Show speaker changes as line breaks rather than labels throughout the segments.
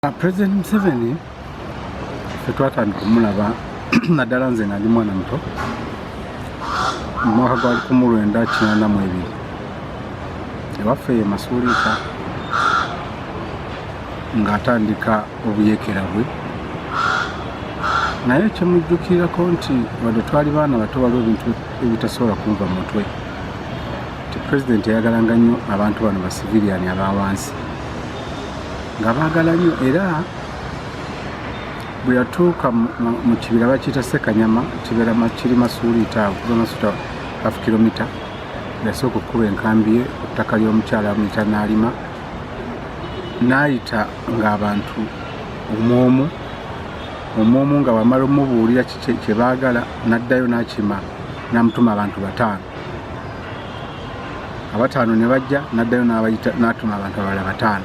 President Museveni ffe twatandika okumulaba naddala nze nga ndi mwana muto mu mwaka gwa 1982 ewaffe ye Masuuliika ng'atandika obuyeekera bwe, naye kyemujjukirako nti wadde twali baana bato waliwo ebintu ebitasobola kunva mu mutwe nti pulezidenti yayagalanga nnyo abantu bano basiviliani abawansi nga baagala nnyo, era bwe yatuuka mu kibira bakiyita Ssekanyama kibeera kiri Masuuliita okuva Masuuliita half kilomita, yasooka okukuba enkambi ye ku ttaka ly'omukyala amuyita Naalima, n'ayita ng'abantu omwomu nga wamala omubuulira kye baagala n'addayo n'akima n'amutuma abantu 5. Abataano ne bajja, n'addayo n'atuma abantu abalala 5.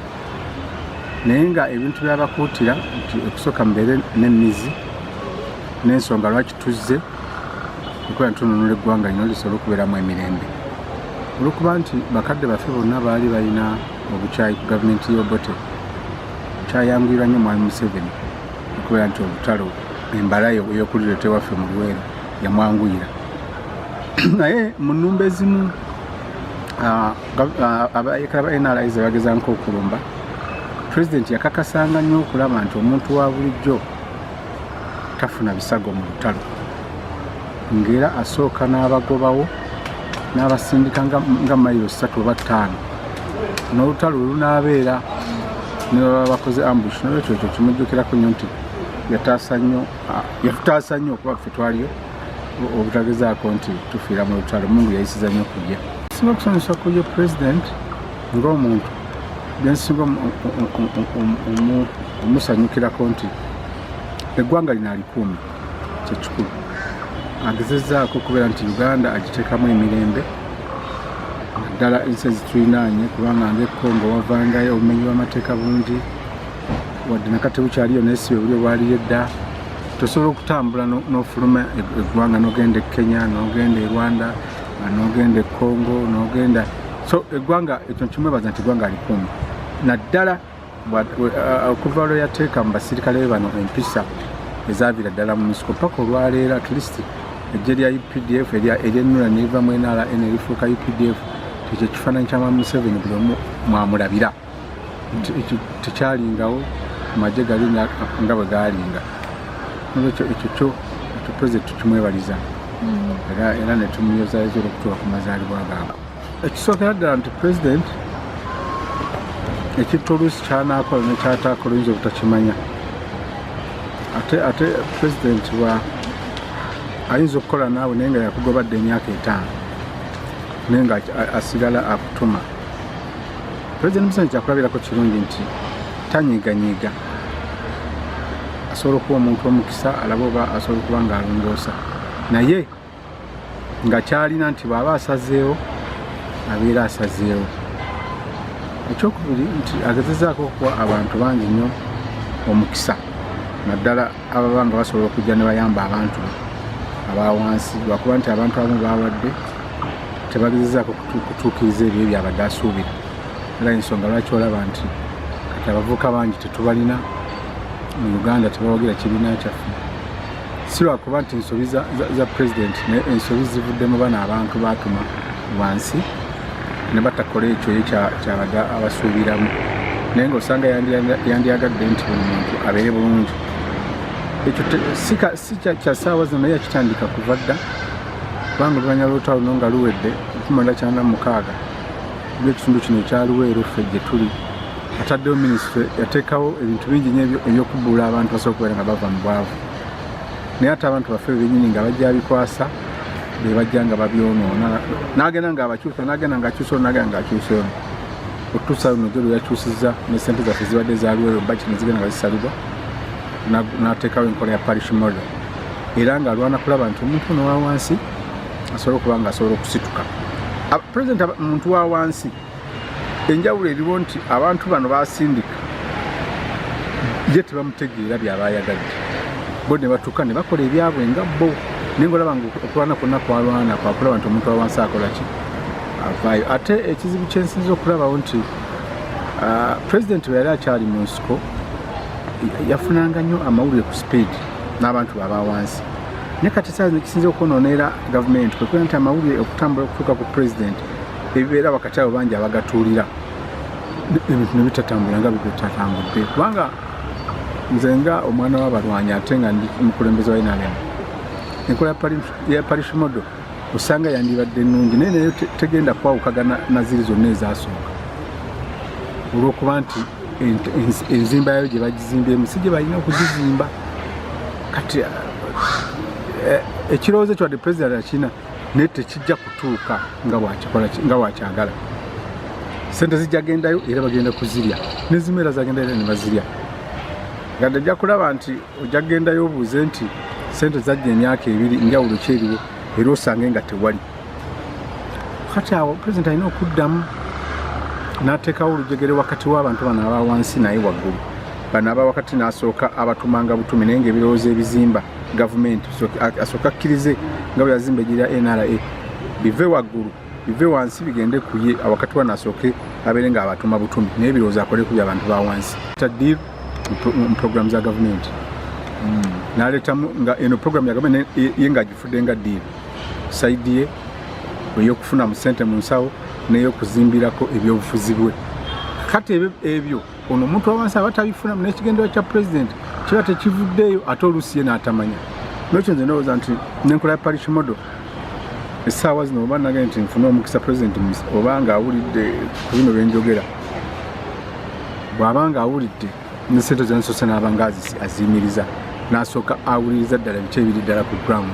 Naye nga ebintu byabakuutira nti okusooka mbeere n'emmizi n'ensonga lwaki tuzze okuba ntununula eggwanga lino lisobole okubeeramu emirembe, olwokuba nti bakadde baffe bonna baali balina obukyayi ku gavumenti y'Obote. Kyayanguyirwa nnyo Mwami Museveni okubeera nti olutalo embala ey'okulira tewaffe mu Luweero yamwanguyira. Naye mu nnumba ezimu abayeekera ba NRA bagezanko okulumba, pulezidenti yakakasanga nnyo okulaba nti omuntu wa bulijjo tafuna bisago mu lutalo, ng'era asooka n'abagobawo n'abasindika nga mayiro 3 oba 5, n'olutalo lunaabeera ne baba bakoze ambush. N'olwekyo ekyo kimujjukirako nnyo nti yatutaasa nnyo okuba ffe twaliyo obutagezaako nti tufiira mu lutalo. Mungu yayisiza nnyo kujja. Singa okusanyusa kujja pulezidenti ng'omuntu byensinga omusanyukirako nti eggwanga lino alikuumye kyekikulu. Agezezzaako okubeera nti Uganda agiteekamu emirembe, naddala ensi ezitulinaanye, kubanga ng'e Congo wavangayo obumenyi bw'amateeka bungi, wadde nakati bukyaliyo n'esibe buli obwaliyo edda. Tosobola okutambula n'ofuluma eggwanga n'ogenda e Kenya, n'ogenda e Rwanda, n'ogenda e Congo, n'ogenda so eggwanga ekyo kimwebaza nti eggwanga alikuumye. Naddala okuva lwe yateeka mu basirikale be bano empisa ezaavira ddala mu nsiko paka olwaleero at least eggye lya UPDF eryennula ne liva mu NRA ne UPDF, ekyo kifaananyi kya Mwami Museveni buli omu mwamulabira tekyalingawo ku magye gali nga bwe gaalinga. Nolwekyo ekyo pulezidenti tukimwebaliza era ne tumuyozaayoza olw'okutuuka ku mazaalibwa gaabwe. Ekisookera ddala nti pulezidenti ekintu oluusi ky'anaakola nekyataakola oyinza obutakimanya. Ate pulezidenti ayinza okukola naawe naye nga yakugobadde emyaka 5 naye nga asigala akutuma. Pulezidenti Museveni kyakulabirako kirungi nti tanyiiganyiiga, asobola okuba omuntu omukisa, alaba oba asobola okuba ng'alongoosa, naye nga kyalina nti bw'aba asazeewo abeera asazeewo. Ekyokubiri nti agezezzaako okuwa abantu bangi nnyo omukisa, naddala ababa nga basobola okujja ne bayamba abantu abawansi, lwakuba nti abantu abamu baawadde tebagezezzaako kutuukiriza ebyo byabadde asuubira. Era ensonga lwaki olaba nti kati abavubuka bangi tetubalina mu Uganda, tebawagira kibiina kyaffe, si lwakuba nti ensobi za pulezidenti, naye ensobi zivuddemu bano abantu baatuma wansi ne batakola ekyo ye kyabadde abasuubiramu. Naye ng'osanga yandiyagadde nti buli muntu abeere bulungi. Ekyo si kya ssaawa zino, naye yakitandika kuva dda, kubanga oluvannyuma lw'olutalo luno nga luwedde 1996 ng'ekitundu kino ekya Luweero ffe gye tuli, ataddewo minisitule yateekawo ebintu bingi nnyo eby'okubbuula abantu basobola okubeera nga bava mu bwavu. Naye ate abantu baffe bennyini nga bajja bikwasa be bajja nga babyonoona, n'agenda ng'abakyusa, n'agenda ng'akyusa ono, n'agenda ng'akyusa ono, okutuusa luno gye lwe yakyusizza ne ssente zaffe zibadde za Luweero budget ne zigenda nga zisalibwa, n'ateekawo enkola ya parish model, era ng'alwana kulaba nti omuntu ono wa wansi asobola okuba ng'asobola okusituka. Pulezidenti omuntu wa wansi, enjawulo eriwo nti abantu bano baasindika ye tebamutegeera byaba ayagadde, bo ne batuuka ne bakola ebyabwe nga bo. Naye ng'olaba okulwana kwonna kwalwana kwakulaba nti omuntu wa wansi akola ki, avaayo. Ate ekizibu kyensinza okulabawo nti President bwe yali akyali mu nsiko yafunanga nnyo amawulire ku speed n'abantu aba wansi ne kati saazi nekisinze okwonoonera gavumenti kwekuba nti amawulire okutambula okutuuka ku president ebibeera wakati abo bangi abagatuulira ebintu ne bitatambula nga bitatambudde kubanga nze nga omwana w'abalwanyi ate nga ndi mukulembeze wa NRM enkola ya parish model osanga yandibadde ennungi naye nayo tegenda kwawukagana na ziri zonna ezasooka olw'okuba nti enzimba yayo gye bagizimbyemu si gye balina okugizimba kati ekirowoozo ekyo president akina naye tekijja kutuuka nga bwakyagala sente zijja gendayo era bagenda kuzirya nezimera zagenda era ne bazirya nga ddajja kulaba nti ojja kugendayo obuuze nti sente zajja emyaka ebiri njawulo ki eriwo era osange nga tewali kati awo president alina okuddamu n'ateekawo olujegere wakati w'abantu bano aba wansi naye waggulu bano aba wakati n'asooka abatumanga butumi naye ng'ebirowoozo ebizimba gavumenti asooka akkirize nga bwe yazimba egirya NRA bive waggulu bive wansi bigende ku ye awakati wano asooke abeere nga abatuma butumi naye ebirowoozo akole ku by'abantu ba wansi taddiru mu programu za gavumenti n'aleetamu nga eno programu ya gavumenti ye ng'agifudde nga ddiiru saidi ye ey'okufuna mu ssente mu nsawo n'ey'okuzimbirako ebyobufuzi bwe kati ebyo ono omuntu awansi aba tabifunamu n'ekigendera kya pulezidenti kiba tekivuddeyo ate oluusi ye n'atamanya n'ekyo nze ndowooza nti n'enkola ya parish model essaawa zino oba nagende nti nfune omukisa pulezidenti oba nga awulidde ku bino bye njogera bw'aba nga awulidde ne ssente zensose n'aba nga aziyimiriza n'asooka awuliriza ddala biki ebiri ddala ku ground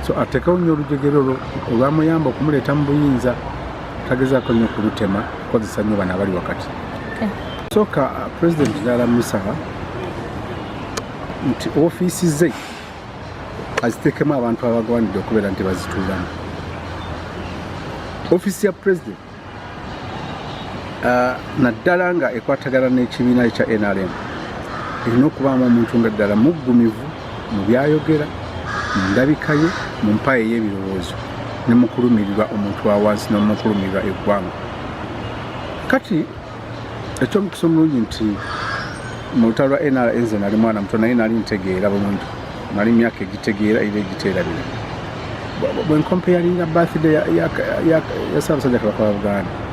so ateekawo nnyo olujegero olwamuyamba okumuleeta mu buyinza tagezaako nnyo kulutema kukozesa nnyo bano abali wakati sooka pulezidenti n'alamusaba nti ofiisi ze aziteekemu abantu abagwanidde okubeera nti bazituulamu ofiisi ya pulezidenti naddala nga ekwatagana n'ekibiina ekya NRM erina okubaamu omuntu nga ddala muggumivu mu byayogera mu ndabika ye mu mpaye y'ebirowoozo ne mu kulumirirwa omuntu wa wansi n'omukulumirirwa eggwanga kati ekyomukisa omulungi nti mu lutalo lwa NRA nze nali mwana muto naye nali ntegeera bulungi nali myaka egitegeera era egiteerabira bwe nkompeyalinga birthday ya Ssaabasajja Kabaka wa Buganda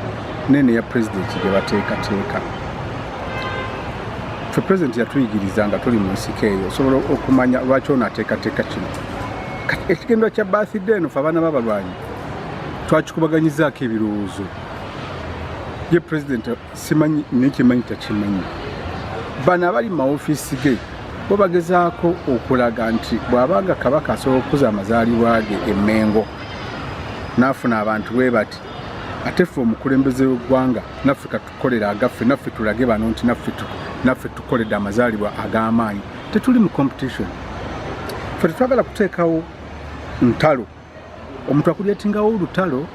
nene ya pulezidenti gye bateekateeka fe pulezidenti yatuyigiriza nga tuli mu nsiko eyo osobola okumanya lwaki ono ateekateeka kino ekigendera kya birthday eno fe abaana b'abalwanyi twakikubaganyizaako ebirowoozo ye pulezidenti simanyi nekimanyi takimanyi bano abali mu maofiisi ge bo bagezaako okulaga nti bw'abanga kabaka asobola okukuza amazaalibwa ge emmengo n'afuna abantu bwe bati ate ffe omukulembeze w'eggwanga naffe katukolera agaffe naffe tulage bano nti naffe tukoledde amazaalibwa ag'amaanyi tetuli mu competition ffe tetwagala kuteekawo ntalo omuntu akulyetingawo olutalo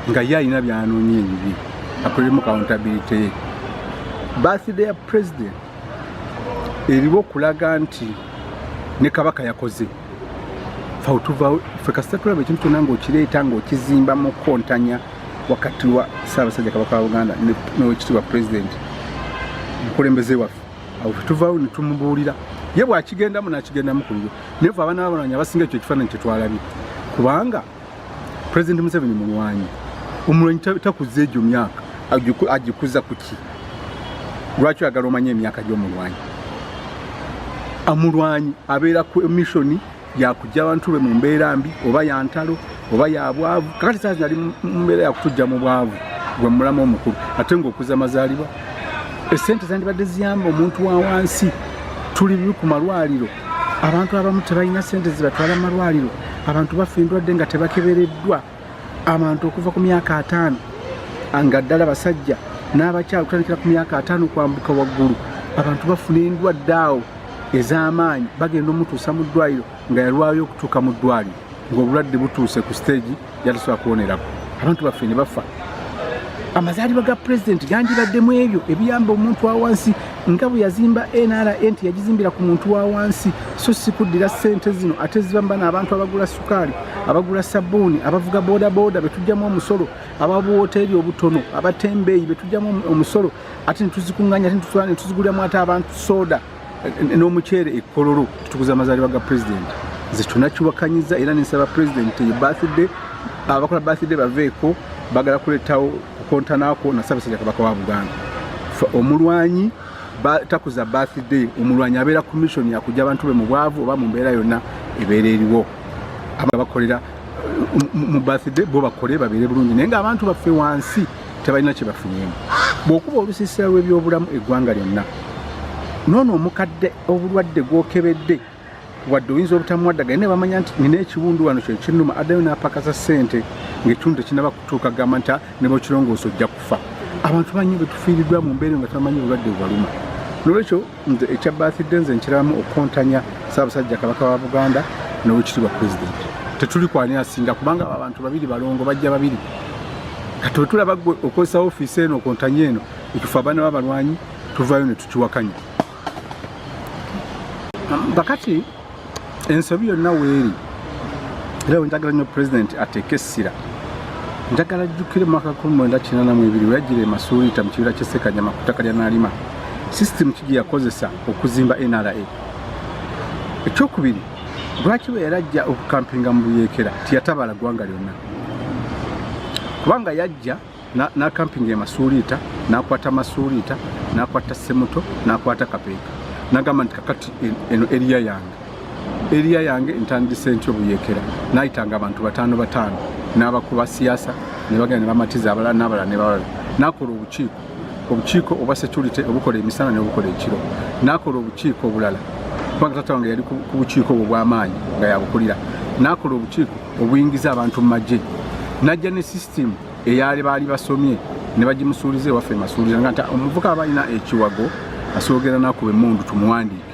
nga ye alina byanoonye ebibi akolemu accountability ye birthday ya president eriwo okulaga nti ne kabaka yakoze ffe kasita tulaba ekintu kyonna ng'okireeta ng'okizimba mu kontanya wakati wa Ssaabasajja Kabaka wa Buganda n'owekitiibwa pulezidenti omukulembeze waffe awo fetuvaawo ne tumubuulira ye bw'akigendamu n'akigendamu ku lulyo naye ffe abaana b'abalwanyi abasinga ekyo ekifaananyi kye twalabye kubanga pulezidenti Museveni mulwanyi omulwanyi takuza egyo myaka agikuza ku ki lwaki oyagala omanye emyaka gy'omulwanyi amulwanyi abeera ku emissoni yakujja abantu be mu mbeera mbi oba yantalo oba yabwavu kakati saazi nali mu mbeera yakutujja mu bwavu gwe mulamu omukulu ate ng'okuza amazaalibwa essente zandibadde ziyamba omuntu wa wansi tuli bibi ku malwaliro abantu abamu tebalina ssente zibatwala mu malwaliro abantu baffe endwadde nga tebakebereddwa abantu okuva ku myaka 5 nga ddala basajja n'abakyala kutandikira ku myaka 5 kwambuka waggulu abantu bafuna endwadde awo ez'amaanyi bagenda omutuusa mu ddwaliro nga yalwayo okutuuka mu ddwaliro ng'obulwadde butuuse ku stage yatasobola kuwonerako abantu baffe ne bafa amazaalibwa ga president gandibaddemu ebyo ebiyamba omuntu wa wansi nga bwe yazimba NRA enti yagizimbira ku muntu wa wansi so si kuddira ssente zino ate zibamba n'abantu abagula sukaali abagula sabbuuni abavuga bodaboda betujjamu omusolo ababuwoteeri obutono abatembeeyi betujjamu omusolo ate netuzikunganya ate netuziguliramu ate abantu soda n'omuceere ekkololo tutukuza amazaalibwa ga president ze tunakiwakanyiza era nensaba president birthday abakola birthday baveeko bagala kuleetawo kukontanaako na Ssaabasajja Kabaka wa Buganda omulwanyi takuza birthday omulwanyi abeera commission yakujja abantu be mu bwavu oba mu mbeera yonna ebeera eriwo abakolera mu birthday bo bakole babeere bulungi naye ng'abantu baffe wansi tebalina kye bafunyemu bw'okuba olusiisira lw'ebyobulamu eggwanga lyonna noono omukadde obulwadde gwokebedde wadde oyinza obutamuwaddaga naye bamanya nti nina ekiwundu wano kye kinnuma addayo n'apakasa ssente ng'ekiwundu tekinaba kutuuka gamba nti ne bwekirongoosa ojja kufa abantu banyo betufiiriddwa mu mbeera nga tamanyi obulwadde bubaluma nolwekyo nze ekya birthday nze nkiramu okukontanya Ssaabasajja Kabaka wa Buganda n'Oweekitiibwa Pulezidenti tetuli kwanira singa kubanga abantu babiri balongo bajja babiri kati wetulaba gwe okozesa ofiisi eno okontanya eno ekifa abaana b'abalwanyi tuvaayo ne tukiwakanya bakati ensobi yonna weeri era njagala nnyo pulezidenti ateeke essira njagala ajjukire mu mwaka 1982 we yajjira e Masuulita mu kibira ky'e Ssekanyama ku ttaka lya Naalima sisitemu ki gye yakozesa okuzimba NRA ekyokubiri lwaki bwe yarajja okukampinga mu Buyeekera tiyatabala ggwanga lyonna kubanga yajja n'akampinga e Masuulita n'akwata Masuulita n'akwata Ssemuto n'akwata Kapeeka n'agamba nti kakati eno eriya yange ntandise ntyo Buyeekera n'ayitanga abantu 5 n'abakuba siyaasa ne bagenda ne bamatiza abalala n'abalala ne balala n'akola obukiiko obwa security obukola emisana ne obukola ekiro n'akola obukiiko obulala kubanga taata wange yali ku bukiiko obwo bw'amaanyi nga yabukulira n'akola obukiiko obuyingiza abantu mu magye n'ajja ne system eyali baali basomye ne bagimusuuliza ewaffe Masuulira nga nti omuvuka abalina ekiwago asoogera n'akuba emmundu tumuwandiike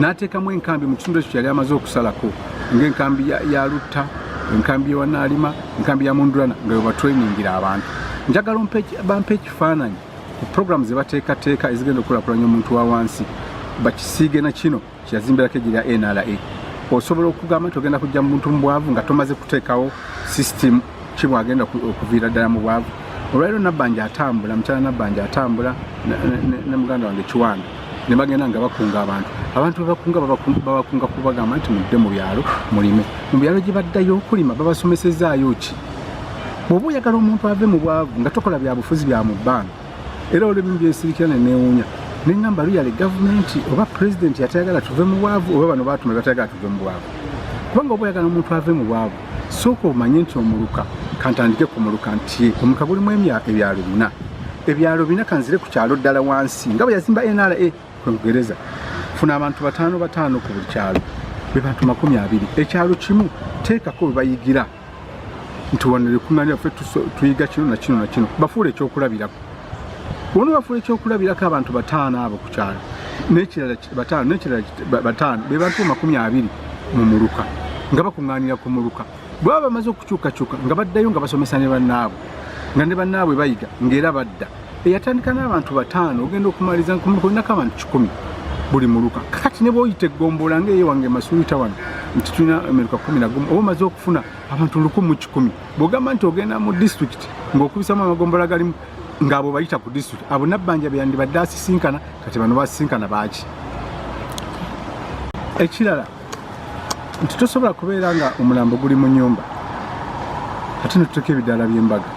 n'ateekamu enkambi mu kitundu ekyo kyali amaze okusalako ng'enkambi ya Lutta enkambi ya Naalima enkambi ya Mundulana nga yo batrainingira abantu njagala bampe ekifaananyi ku programu ze bateekateeka ezigenda okukulaakulanya omuntu wa wansi bakisiige na kino kyazimbirako egirya NRA osobola okugamba nti ogenda kujja mu muntu mu bwavu nga tomaze kuteekawo system kibwagenda okuviira ddala mu bwavu olwaliro Nabbanja atambula mukyala Nabbanja atambula ne muganda wange Kiwanda ne bagenda nga bakunga abantu babakunga kubagamba nti mudde mu byalo mulime mu byalo gye baddayo okulima babasomesezaayo ki bw'oba oyagala omuntu ave mu bwavu nga tokola bya bufuzi bya mu bbanga era olw'ebimu byensirikira ne neewuunya neŋŋamba luyale gavumenti oba pulezidenti yatayagala tuve mu bwavu oba bano baatuma batayagala tuve mu bwavu kubanga oba oyagala omuntu ave mu bwavu sooka omanye nti omuluka kantandike ku muluka nti omuluka gulimu ebyalo 4 ebyalo 4 kanzire ku kyalo ddala wansi nga bwe yazimba NRA Kongereza funa abantu 5 ku buli kyalo be bantu 20 ekyalo kimu teekako bayigira nti wanere kunganya ffe tuyiga kino na kino na kino bafuule ekyokulabirako ono bafuule ekyokulabirako abantu 5 abo ku kyalo n'ekirala 5 be bantu 20 mu muluka nga bakuŋŋaanira ku muluka bwaba bamaze okukyukakyuka nga baddayo nga basomesa ne bannaabwe nga ne bannaabwe bayiga ng'era badda eyatandika n'abantu 5 ogenda okumaliza nkulinako abantu 10 buli muluka kakati ne bw'oyita eggombola ng'eyo wange Masuulita wano nti tulina emiruka 11 oba omaze okufuna abantu 110 bw'ogamba nti ogenda mu district ng'okubisamu amagombola galimu ng'abo bayita ku district abo Nabbanja be yandibadde asisinkana kati bano basisinkana baaki ekirala nti tosobola kubeera nga omulambo guli mu nnyumba ate netuteeka ebidaala by'embaga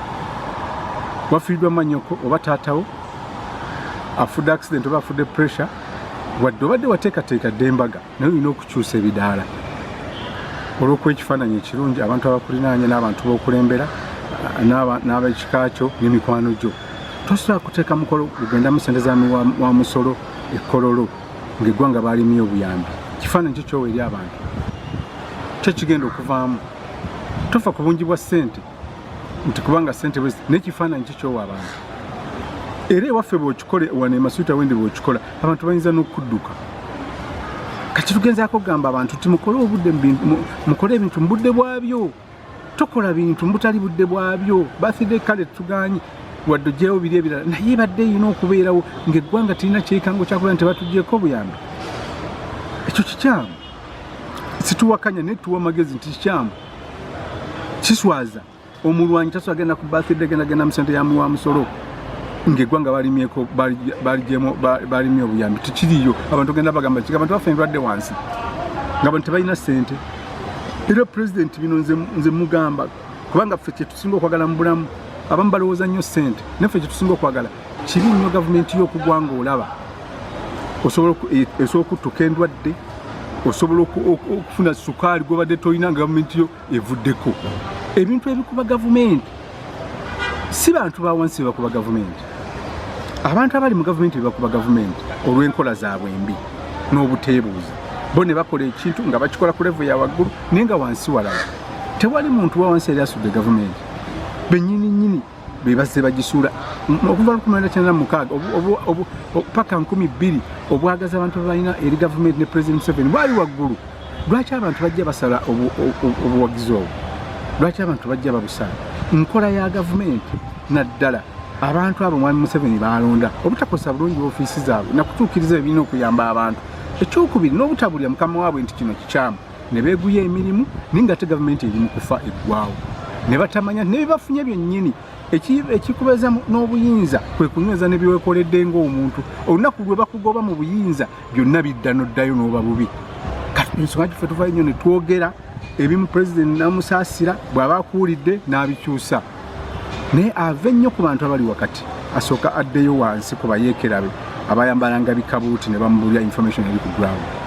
wafiiriddwa mannyoko oba taatawo afudde accident oba afudde pressure wadde obadde wateekateeka dde embaga naye olina okukyusa ebidaala olw'okuwa ekifaananyi ekirungi abantu abakulinaanye n'abantu b'okulembera n'abekika kyo n'emikwano gyo tosobola kuteeka mukolo gugendamu sente za wa musolo ekkololo ng'eggwanga baalimye obuyambi kifaananyi kyo kyowa eri abantu kyo kigenda okuvaamu tofa ku bungi bwa ssente nti kubanga ssente n'ekifaananyi kyo kyowa abantu era ewaffe bw'okikole wano e Masuulita wendi bw'okikola abantu bayinza n'okudduka kati tugenzaako kugamba abantu ti mukole ebintu mu budde bwabyo tokola bintu mu butali budde bwabyo birthday kale tuganye wadde gyewo biri ebirala naye badde yina okubeerawo ng'eggwanga tirina kyekango kyakubeera nti batuggyeko obuyambi. Ekyo kikyamu, situwakanya naye tuwa amagezi nti kikyamu. Kiswaza omulwanyi tasobola genda ku birthday genda mu ssente ya muwa musolo ng'eggwanga balimye obuyambi tikiriyo. Abantu genda bagamba kigamba nti baffe ndwadde wansi ng'abantu tebalina ssente. Era pulezidenti bino nze mugamba kubanga ffe kye tusinga okwagala mu bulamu, abamu balowooza nnyo ssente naffe kye tusinga okwagala kibi nnyo gavumenti y'okugwanga olaba osobola okuttuka endwadde, osobola okufuna sukaali gwobadde tolina nga gavumenti yo evuddeko. Ebintu ebikuba gavumenti si bantu ba wansi bebakuba gavumenti, abantu abali mu gavumenti bebakuba gavumenti olw'enkola zaabwe embi n'obuteebuuzi. Bo ne bakola ekintu nga bakikola ku level ya waggulu naye nga wansi walala tewali muntu wa wansi yali asudde gavumenti. Bennyini be bazze bagisuula okuva 1996 paka 2000 obwagaza abantu balina eri gavumenti ne President Museveni bwali waggulu. Lwaki abantu bajja basala obuwagizi obwo? Lwaki abantu bajja babusala? Nkola ya gavumenti naddala abantu abo Mwami Museveni balonda obutakosa bulungi ofiisi zaabwe nakutuukiriza ebirina okuyamba abantu. Ekyokubiri n'obutabulya mukama waabwe nti kino kikyamu ne beeguya emirimu naye nga ate gavumenti eri mu kufa eggwawo ne batamanya ne bebafunye byennyini. Ekikubeza n'obuyinza kwe kunyweza ne byewekoledde ng'omuntu. Olunaku lwe bakugoba mu buyinza byonna bidda n'oddayo n'oba bubi. Kati ensonga giffe tuvayo nnyo ne twogera ebimu pulezidenti n'amusaasira bw'aba akuwulidde n'abikyusa. Naye ave nnyo ku bantu abali wakati asooka addeyo wansi ku bayeekerabe abayambalanga bikabuuti ne bamubulya information eri ku ground.